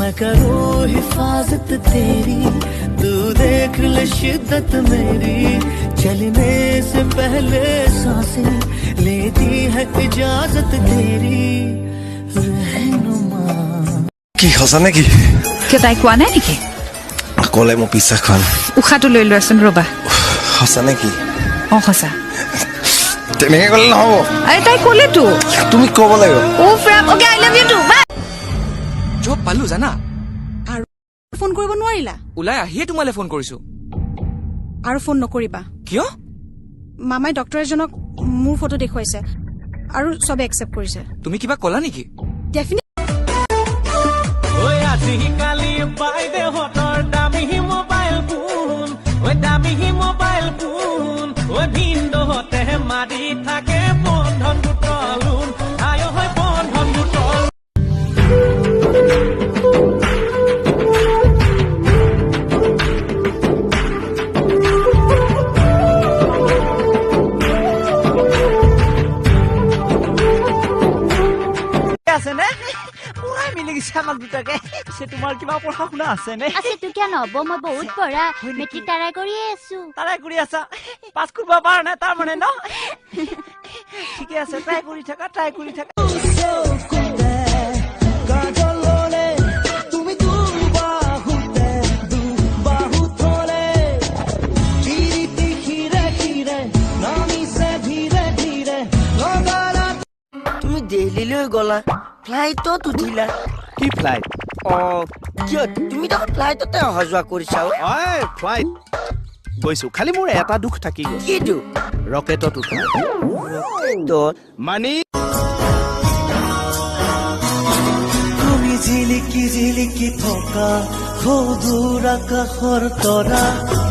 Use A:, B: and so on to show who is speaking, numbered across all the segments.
A: मैं करूँ हिफाजत तेरी, तू देख ले शिद्दत मेरी, चलने से पहले सांसें लेती है इजाजत तेरी रहनुमा।
B: কি সঁচা নেকি?
C: কিয় তাই কোৱা নাই নেকি?
B: ক'লে মই বিশ্বাস খোৱা নাই।
C: উশাহটো লৈ লোৱাচোন ৰ'বা।
B: সঁচা নেকি?
C: অঁ সঁচা।
B: তেনেকে ক'লে নহ'ব।
C: আৰে তাই ক'লেতো।
B: তুমি ক'ব লাগিব।
C: Okay I love you too.
D: জব পালো জানা।
E: আৰু ফোন কৰিব নোৱাৰিলা?
D: ওলাই আহিয়ে তোমালে ফোন কৰিছো।
E: আৰু ফোন নকৰিবা।
D: কিয়?
E: মামাই ডক্টৰ এজনক মোৰ ফটো দেখুৱাইছে আৰু চবে একচেপ্ট কৰিছে।
D: তুমি কিবা ক'লা নেকি?
E: ডেফিনেটলি।
A: আজিকালি বাইদেউহঁতৰ দামী মোবাইল ফোন, দামী মোবাইল ফোন, ভিনদেউহঁতে মাৰি থাকে বন্ধন গোটৰ লোন, আয় হয় বন্ধন গোটৰ। আছেনে পুৰাই মিলি গৈছে আমাক দুটাকে। তোমাৰ কিবা পঢ়া শুনা আছেনে?
F: আছেতো কিয় নহব, মই বহুত পঢ়া, মেট্ৰিক ট্ৰাই কৰিয়ে আছো।
A: ট্ৰাই কৰি আছা? পাছ কৰিব পাৰা নাই তাৰ মানে ন? ঠিকে আছে, ট্ৰাই কৰি থাকা, ট্ৰাই কৰি থাকা।
G: তুমি দিল্লীলৈ গলা, ফ্লাইটত উঠিলা।
H: কি ফ্লাইট?
G: কিয় তুমি দেখোন ফ্লাইটতে অহা যোৱা কৰিছা?
H: ফ্লাইট গৈছো, খালি মোৰ এটা দুখ থাকি গ'ল।
G: কি দুখ?
H: ৰকেটত উঠা মানি।
A: তুমি জিলিকি জিলিকি থকা সদূৰ আকাশৰ তৰা,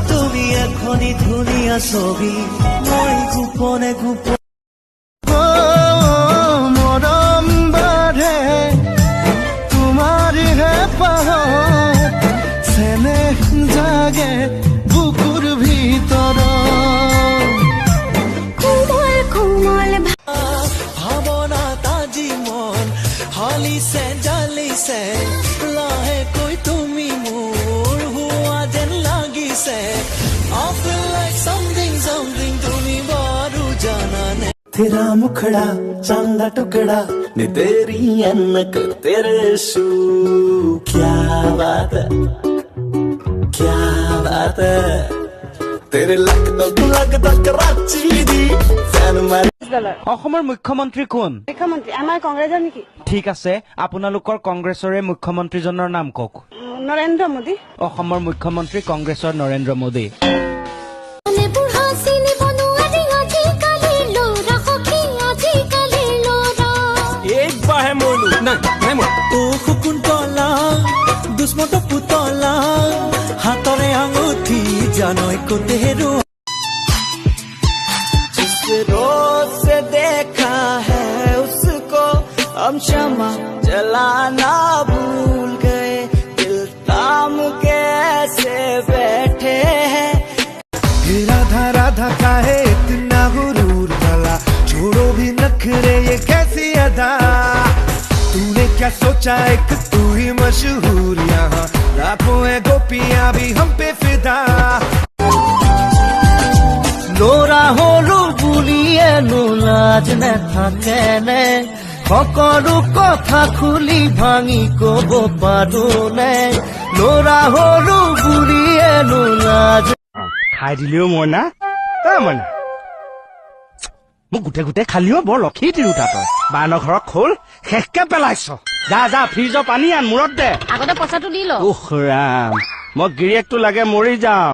A: তুমি এখনি ধুনীয়া ছবি, মই গোপনে গোপনে মৰম বাঢ়ে তোমাৰ হে পাহত, চেনেহ জাগে বুকুৰ ভিতৰত,
F: কোমল কোমল
A: ভাৱনা তাজি মন হলিছে জালিছে, লাহেকৈ তুমি মোৰ হোৱা যেন লাগিছে, I feel like something something তুমি বাৰু জানানে। तेरा मुखड़ा चांदा टुकड़ा ने तेरी अनक तेरे शू, क्या बात है क्या बात है, तेरे लग तक कराची दी फैन मार।
H: অসমৰ মুখ্যমন্ত্ৰী কোন?
E: মুখ্যমন্ত্ৰী আমাৰ কংগ্ৰেছৰ নেকি?
H: ঠিক আছে, আপোনালোকৰ কংগ্ৰেছৰে মুখ্যমন্ত্ৰীজনৰ নাম কওক।
E: নৰেন্দ্ৰ মোদী।
H: অসমৰ মুখ্যমন্ত্ৰী কংগ্ৰেছৰ নৰেন্দ্ৰ মোদী।
A: কুন্তলা দুষ্মত পুতলা, হাতৰে আঙুঠি জানৈ কোতেৰো, रोज से देखा है उसको, हम क्षमा जलाना भूल गए, दिल थाम के ऐसे बैठे हैं। राधा राधा का है इतना गुरूर भला, छोड़ो भी नखरे ये कैसी अदा, तूने क्या सोचा एक तू ही मशहूर, यहाँ लाखों है गोपियां भी हम पे फिदा, লৰা হলো বুলিয়ে লাজ নাথাকেনে, সকলো কথা খুলি ভাঙি কব পাৰো নে, লৰা হলো বুলিয়ে লাজ।
H: খাই দিলেও মই না মানে মোক গোটেই গোটেই খালিও বৰ লক্ষী তিৰোতা তই। বানৰ ঘৰত খোল শেষকে পেলাইছ। যা যা ফ্ৰিজৰ পানী আন, মূৰত দে।
F: আগতে পইচাটো দি ল।
H: উখ ৰাম, মই গিৰিয়েকটো লাগে মৰি যাওঁ।